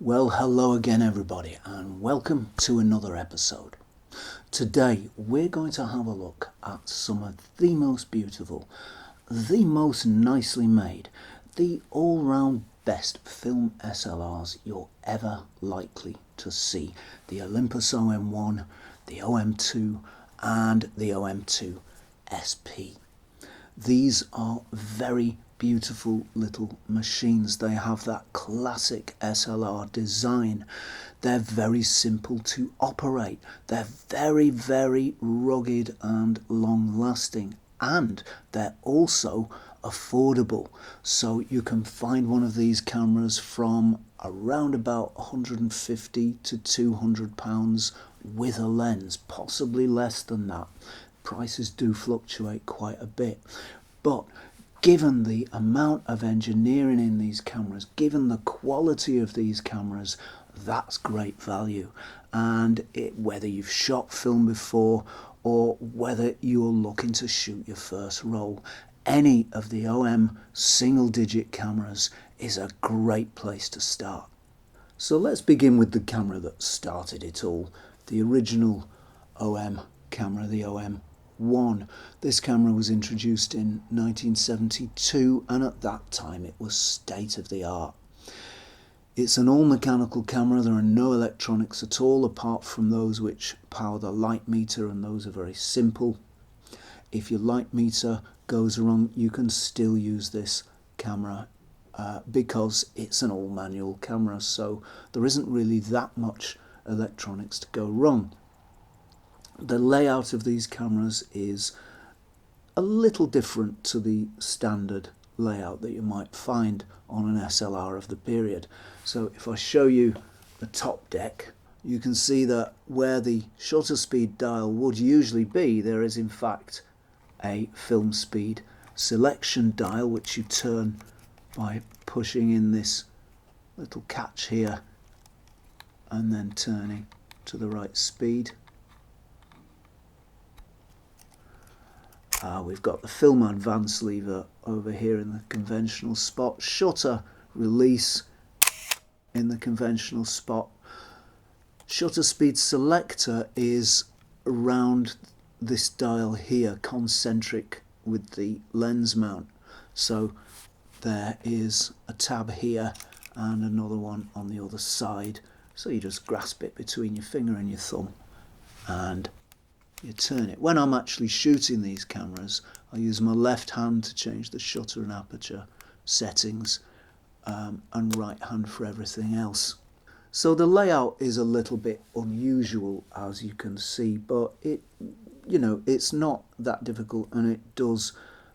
Well, hello again everybody, and welcome to another episode. Today we're going to have a look at some of the most beautiful, the most nicely made, the all-round best film SLRs you're ever likely to see. The Olympus OM1, the OM2 and the OM2 SP. These are very beautiful little machines. They have that classic SLR design. They're very simple to operate. They're very rugged and long lasting, and they're also affordable. So you can find one of these cameras from around about 150 to 200 pounds with a lens, possibly less than that. Prices do fluctuate quite a bit, but given the amount of engineering in these cameras, given the quality of these cameras, that's great value. And whether you've shot film before or whether you're looking to shoot your first roll, any of the OM single digit cameras is a great place to start. So let's begin with the camera that started it all, the original OM camera, the OM1. This camera was introduced in 1972, and at that time it was state of the art. It's an all mechanical camera. There are no electronics at all apart from those which power the light meter, and those are very simple. If your light meter goes wrong, you can still use this camera because it's an all manual camera, so there isn't really that much electronics to go wrong. The layout of these cameras is a little different to the standard layout that you might find on an SLR of the period. So if I show you the top deck, you can see that where the shutter speed dial would usually be, there is in fact a film speed selection dial which you turn by pushing in this little catch here and then turning to the right speed. We've got the film advance lever over here in the conventional spot, shutter release in the conventional spot. Shutter speed selector is around this dial here, concentric with the lens mount. So there is a tab here and another one on the other side. So you just grasp it between your finger and your thumb and you turn it. When I'm actually shooting these cameras, I use my left hand to change the shutter and aperture settings, and right hand for everything else. So the layout is a little bit unusual, as you can see, but it's not that difficult, and it does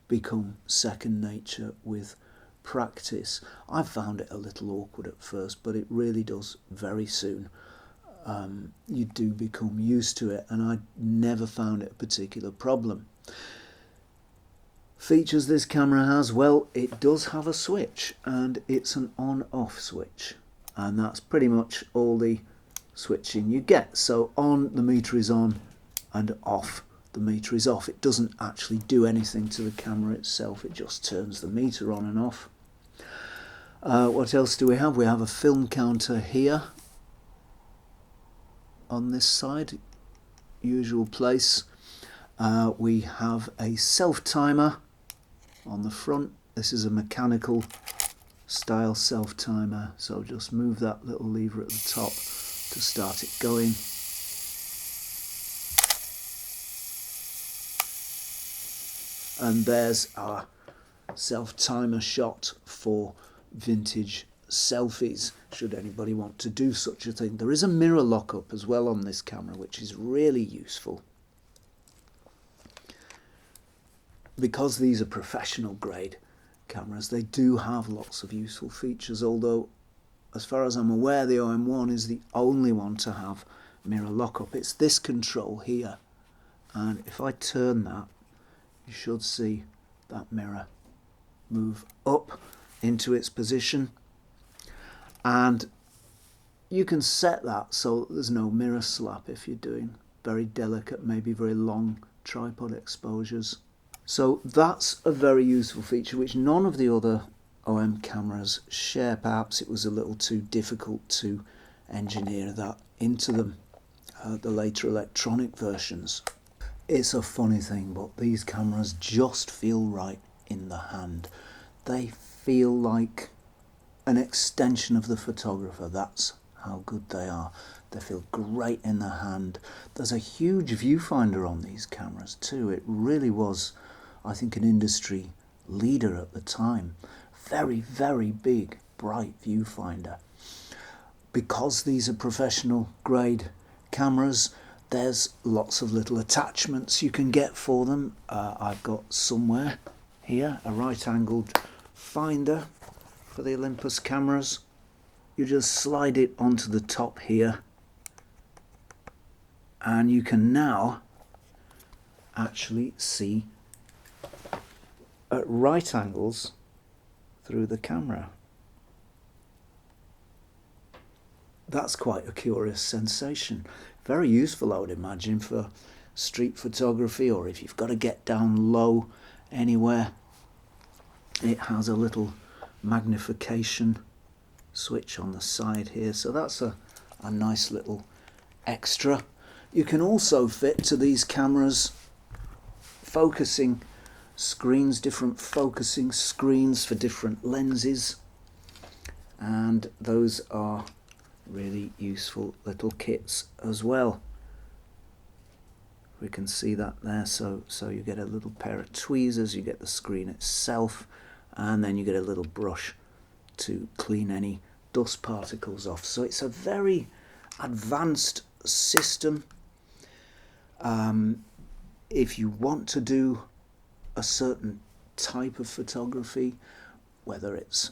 become second nature with practice. I found it a little awkward at first, but it really does very soon. You do become used to it, and I never found it a particular problem. Features this camera has, well, it does have a switch, and it's an on-off switch, and that's pretty much all the switching you get. So on, the meter is on, and off, the meter is off. It doesn't actually do anything to the camera itself, it just turns the meter on and off. What else do we have? We have a film counter here on this side, usual place. We have a self timer on the front. This is a mechanical style self timer, so just move that little lever at the top to start it going. And there's our self timer shot for vintage selfies, should anybody want to do such a thing. There is a mirror lockup as well on this camera, which is really useful. Because these are professional grade cameras, they do have lots of useful features, although as far as I'm aware the OM1 is the only one to have mirror lockup. It's this control here, and if I turn that, you should see that mirror move up into its position, and you can set that so there's no mirror slap if you're doing very delicate, maybe very long tripod exposures. So that's a very useful feature which none of the other OM cameras share. Perhaps it was a little too difficult to engineer that into them, the later electronic versions. It's a funny thing, but these cameras just feel right in the hand. They feel like an extension of the photographer. That's how good they are. They feel great in the hand. There's a huge viewfinder on these cameras too. It really was, I think, an industry leader at the time. Very, very big, bright viewfinder. Because these are professional grade cameras, there's lots of little attachments you can get for them. I've got somewhere here a right-angled finder for the Olympus cameras. You just slide it onto the top here, and you can now actually see at right angles through the camera. That's quite a curious sensation. Very useful, I would imagine, for street photography, or if you've got to get down low anywhere. It has a little magnification switch on the side here, so that's a nice little extra. You can also fit to these cameras focusing screens, different focusing screens for different lenses, and those are really useful little kits as well. We can see that there, so you get a little pair of tweezers, you get the screen itself, and then you get a little brush to clean any dust particles off. So it's a very advanced system. If you want to do a certain type of photography, whether it's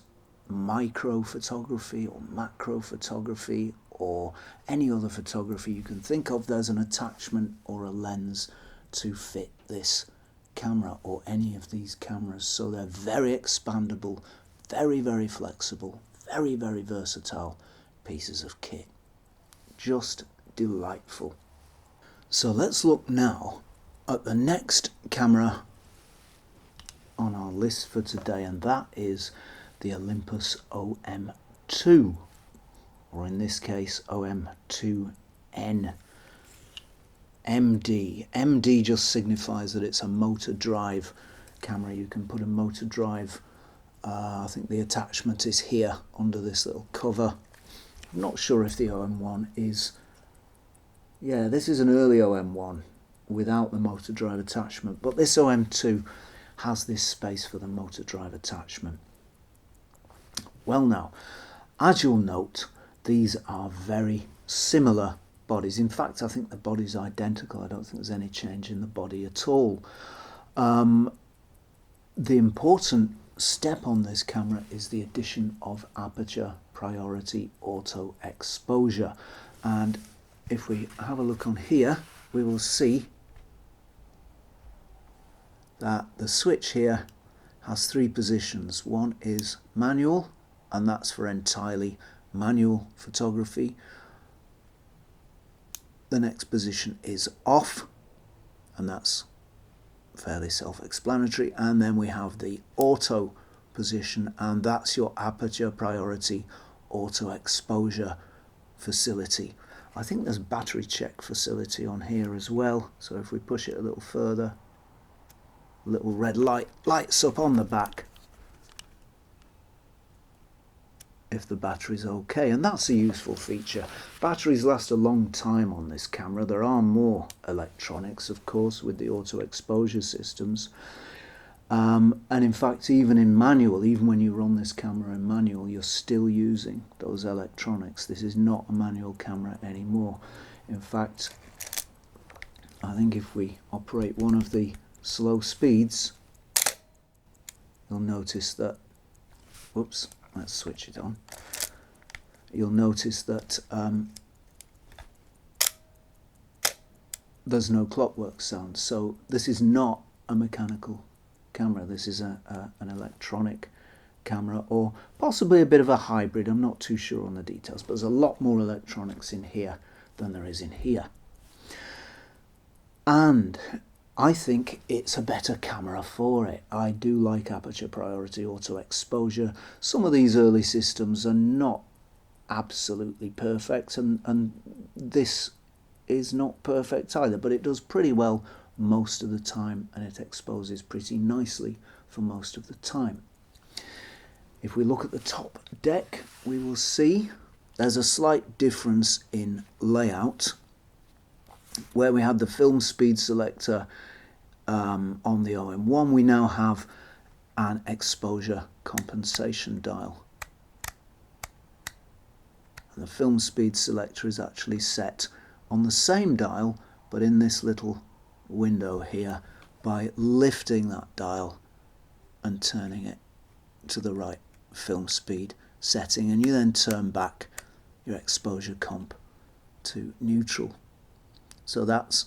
micro photography or macro photography or any other photography you can think of, there's an attachment or a lens to fit this camera or any of these cameras. So they're very expandable, very, very flexible, very, very versatile pieces of kit. Just delightful. So let's look now at the next camera on our list for today, and that is the Olympus OM2, or in this case OM2 MD. MD just signifies that it's a motor drive camera. You can put a motor drive, I think the attachment is here under this little cover. I'm not sure if the OM1 is, yeah, this is an early OM1 without the motor drive attachment, but this OM2 has this space for the motor drive attachment. Well now, as you'll note, these are very similar bodies. In fact, I think the body's identical. I don't think there's any change in the body at all. The important step on this camera is the addition of aperture priority auto exposure. And if we have a look on here, we will see that the switch here has three positions. One is manual, and that's for entirely manual photography. The next position is off, and that's fairly self-explanatory. And then we have the auto position, and that's your aperture priority auto exposure facility. I think there's battery check facility on here as well, so if we push it a little further, little red light lights up on the back if the battery's okay, and that's a useful feature. Batteries last a long time on this camera. There are more electronics, of course, with the auto exposure systems, and in fact even in manual, even when you run this camera in manual, you're still using those electronics. This is not a manual camera anymore. In fact, I think if we operate one of the slow speeds, you'll notice that, whoops, let's switch it on. You'll notice that there's no clockwork sound. So this is not a mechanical camera. This is an electronic camera, or possibly a bit of a hybrid. I'm not too sure on the details, but there's a lot more electronics in here than there is in here. And I think it's a better camera for it. I do like aperture priority auto exposure. Some of these early systems are not absolutely perfect, and this is not perfect either, but it does pretty well most of the time, and it exposes pretty nicely for most of the time. If we look at the top deck, we will see there's a slight difference in layout. Where we had the film speed selector on the OM1, we now have an exposure compensation dial. And the film speed selector is actually set on the same dial, but in this little window here, by lifting that dial and turning it to the right film speed setting, and you then turn back your exposure comp to neutral. So that's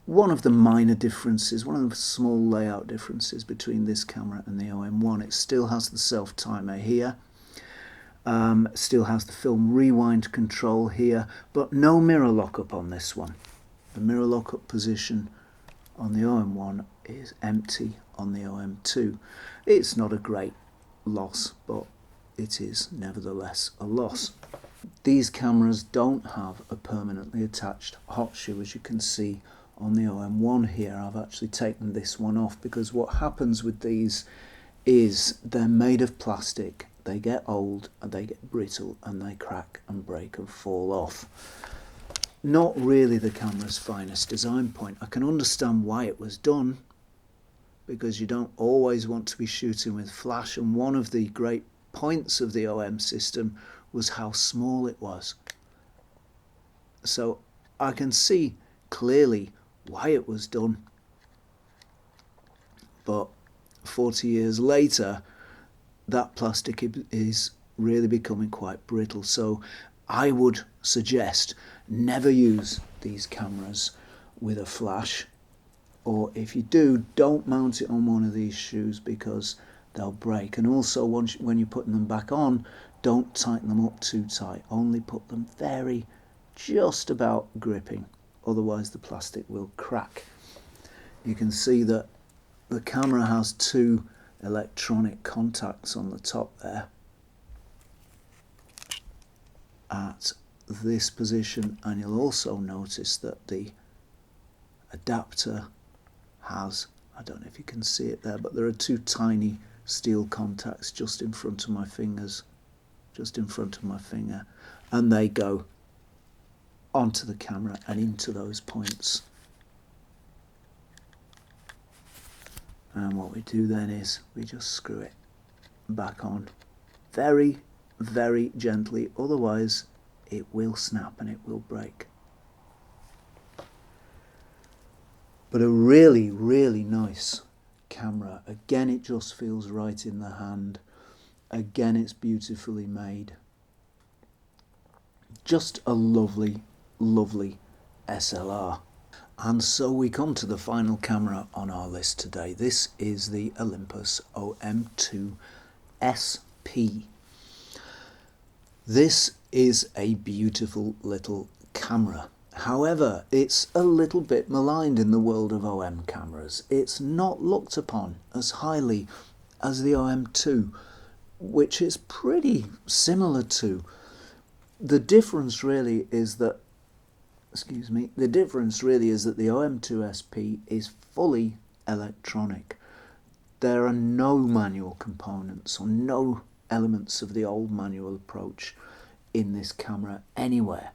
one of the minor differences, one of the small layout differences between this camera and the OM1. It still has the self timer here, still has the film rewind control here, but no mirror lockup on this one. The mirror lockup position on the OM1 is empty on the OM2. It's not a great loss, but it is nevertheless a loss. These cameras don't have a permanently attached hot shoe, as you can see on the OM1 here. I've actually taken this one off because what happens with these is they're made of plastic, they get old and they get brittle and they crack and break and fall off. Not really the camera's finest design point. I can understand why it was done, because you don't always want to be shooting with flash, and one of the great points of the OM system was how small it was. So I can see clearly why it was done, but 40 years later that plastic is really becoming quite brittle. So I would suggest never use these cameras with a flash, or if you do, don't mount it on one of these shoes because they'll break. And also when you're putting them back on, don't tighten them up too tight, only put them just about gripping, otherwise the plastic will crack. You can see that the camera has two electronic contacts on the top there at this position, and you'll also notice that the adapter has, I don't know if you can see it there, but there are two tiny steel contacts just in front of my fingers, and they go onto the camera and into those points. And what we do then is we just screw it back on very, very gently, otherwise it will snap and it will break. But a really, really nice camera. Again, it just feels right in the hand. Again, it's beautifully made. Just a lovely, lovely SLR. And so we come to the final camera on our list today. This is the Olympus OM2 SP. This is a beautiful little camera. However, it's a little bit maligned in the world of OM cameras. It's not looked upon as highly as the OM2, which is pretty similar to. The difference really is that the OM2 SP is fully electronic. There are no manual components or no elements of the old manual approach in this camera anywhere.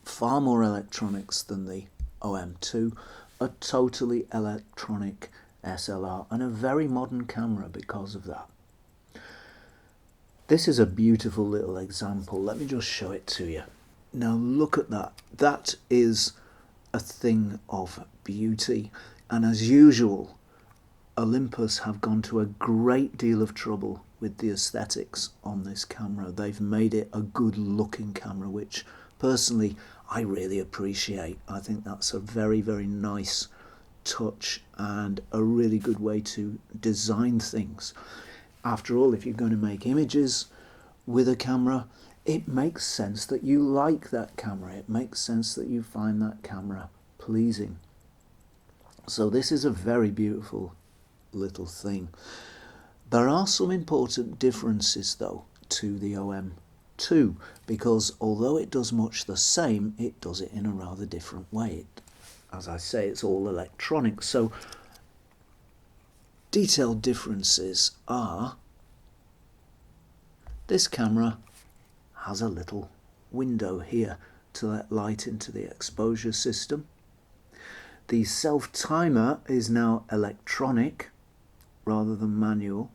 Far more electronics than the OM2, a totally electronic SLR, and a very modern camera because of that. This is a beautiful little example. Let me just show it to you. Now look at that. That is a thing of beauty. And as usual, Olympus have gone to a great deal of trouble with the aesthetics on this camera. They've made it a good looking camera, which personally I really appreciate. I think that's a very, very nice touch and a really good way to design things. After all, if you're going to make images with a camera, it makes sense that you like that camera. It makes sense that you find that camera pleasing. So this is a very beautiful little thing. There are some important differences though to the OM2, because although it does much the same, it does it in a rather different way. As I say, it's all electronic. So detailed differences are, this camera has a little window here to let light into the exposure system. The self-timer is now electronic rather than manual.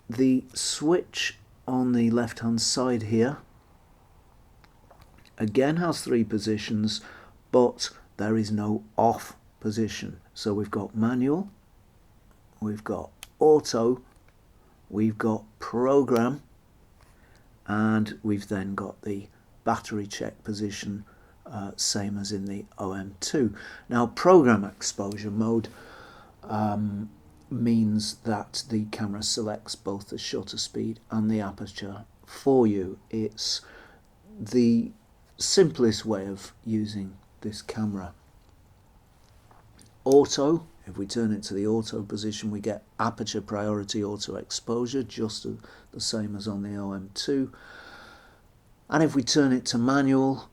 The switch on the left hand side here again has 3 positions, but there is no off position. So we've got manual, we've got auto, we've got program, and we've then got the battery check position, same as in the OM2. Now program exposure mode means that the camera selects both the shutter speed and the aperture for you. It's the simplest way of using this camera. Auto, if we turn it to the auto position, we get aperture priority auto exposure, just the same as on the OM2. And if we turn it to manual,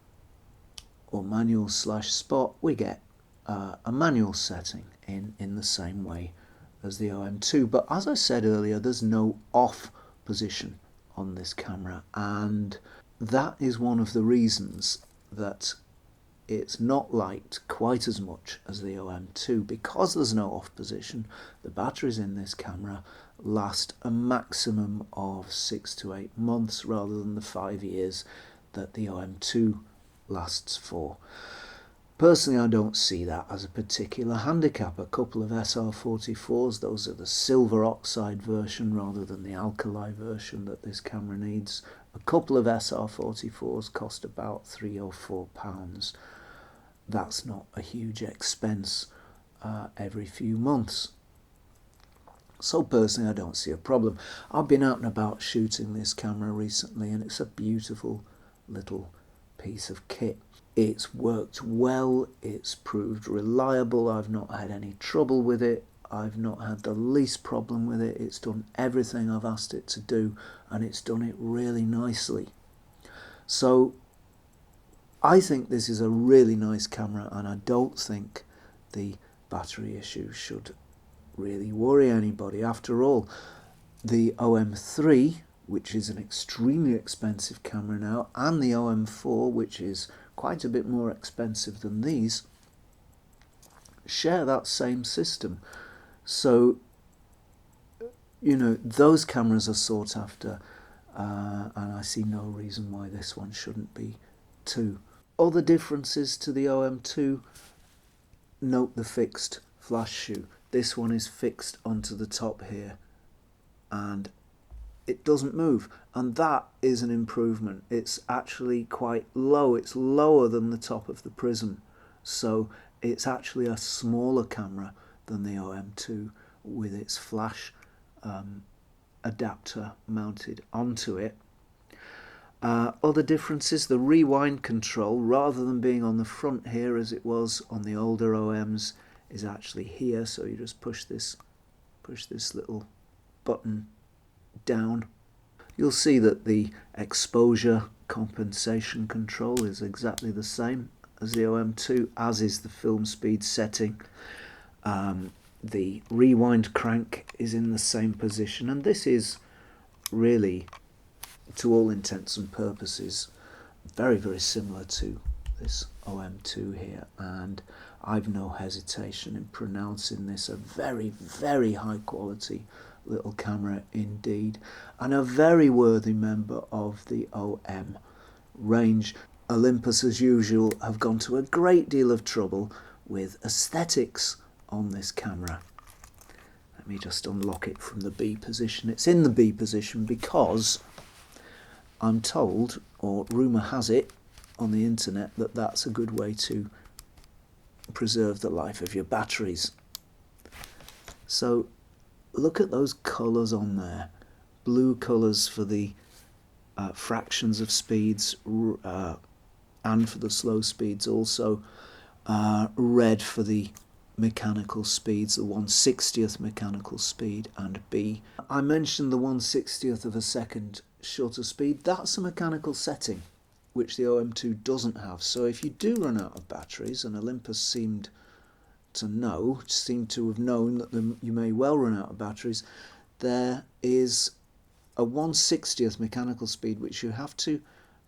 or manual / spot, we get a manual setting in the same way as the OM2. But as I said earlier, there's no off position on this camera, and that is one of the reasons that it's not liked quite as much as the OM2. Because there's no off position, the batteries in this camera last a maximum of 6 to 8 months rather than the 5 years that the OM2 lasts for. Personally, I don't see that as a particular handicap. A couple of SR44s, those are the silver oxide version rather than the alkali version that this camera needs. A couple of SR44s cost about £3 or £4. That's not a huge expense every few months. So personally, I don't see a problem. I've been out and about shooting this camera recently, and it's a beautiful little piece of kit. It's worked well, it's proved reliable, I've not had any trouble with it, I've not had the least problem with it. It's done everything I've asked it to do, and it's done it really nicely. So I think this is a really nice camera, and I don't think the battery issue should really worry anybody. After all, the OM3, which is an extremely expensive camera now, and the OM4, which is quite a bit more expensive than these, share that same system. So, you know, those cameras are sought after, and I see no reason why this one shouldn't be too. Other differences to the OM2, note the fixed flash shoe. This one is fixed onto the top here, and it doesn't move, and that is an improvement. It's actually quite low. It's lower than the top of the prism, so it's actually a smaller camera than the OM2 with its flash adapter mounted onto it. Other differences, the rewind control, rather than being on the front here as it was on the older OMs, is actually here. So you just push this little button down. You'll see that the exposure compensation control is exactly the same as the OM2, as is the film speed setting. The rewind crank is in the same position, and this is really, to all intents and purposes, very, very similar to this OM2 here, and I've no hesitation in pronouncing this a very, very high quality little camera indeed, and a very worthy member of the OM range. Olympus, as usual, have gone to a great deal of trouble with aesthetics on this camera. Let me just unlock it from the B position. It's in the B position because I'm told, or rumour has it on the internet, that that's a good way to preserve the life of your batteries. So look at those colours on there. Blue colours for the fractions of speeds, and for the slow speeds also. red for the mechanical speeds, the 1/60th mechanical speed, and B. I mentioned the 1/60th of a second shutter speed. That's a mechanical setting which the OM2 doesn't have. So if you do run out of batteries, and Olympus seemed to have known that you may well run out of batteries, there is a 1/60th mechanical speed which you have to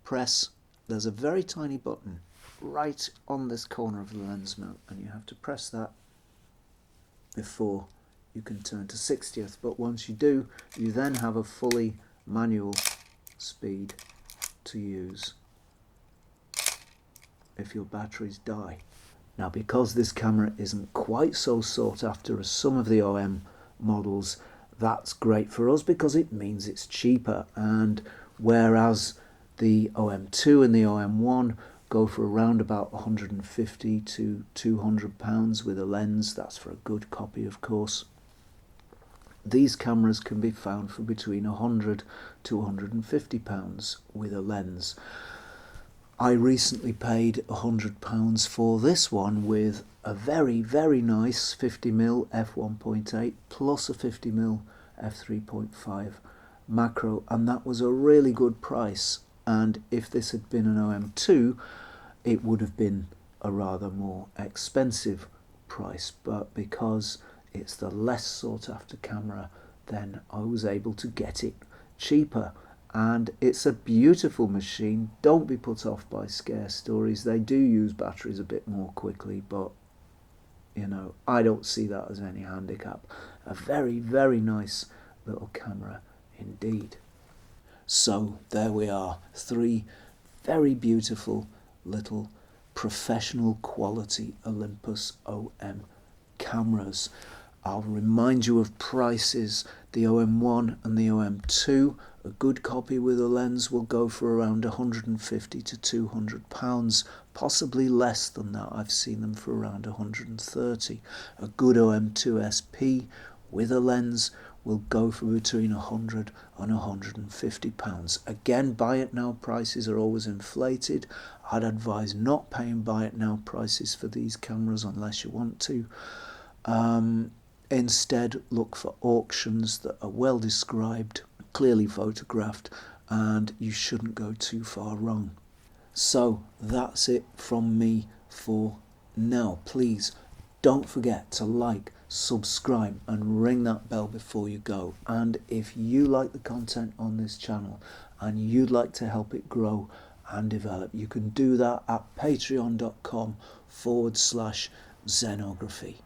press. There's a very tiny button right on this corner of the lens mount, and you have to press that before you can turn to 60th. But once you do, you then have a fully manual speed to use if your batteries die. Now, because this camera isn't quite so sought after as some of the OM models, that's great for us because it means it's cheaper. And whereas the OM2 and the OM1 go for around about £150 to £200 with a lens, that's for a good copy of course, these cameras can be found for between £100 to £150 with a lens. I recently paid £100 for this one with a very, very nice 50mm f1.8 plus a 50mm f3.5 macro, and that was a really good price. And if this had been an OM2, it would have been a rather more expensive price, but because it's the less sought after camera, then I was able to get it cheaper. And it's a beautiful machine. Don't be put off by scare stories. They do use batteries a bit more quickly, but you know, I don't see that as any handicap. A very, very nice little camera indeed. So there we are, 3 very beautiful little professional quality Olympus OM cameras. I'll remind you of prices. The OM1 and the OM2, a good copy with a lens will go for around £150 to £200, possibly less than that. I've seen them for around £130. A good OM2 SP with a lens will go for between £100 and £150. Again, buy it now prices are always inflated. I'd advise not paying buy it now prices for these cameras unless you want to. Instead, look for auctions that are well described, clearly photographed, and you shouldn't go too far wrong. So that's it from me for now. Please don't forget to like, subscribe and ring that bell before you go. And if you like the content on this channel and you'd like to help it grow and develop, you can do that at patreon.com/Zenography.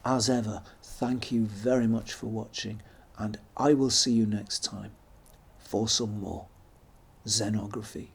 As ever, thank you very much for watching, and I will see you next time for some more Zenography.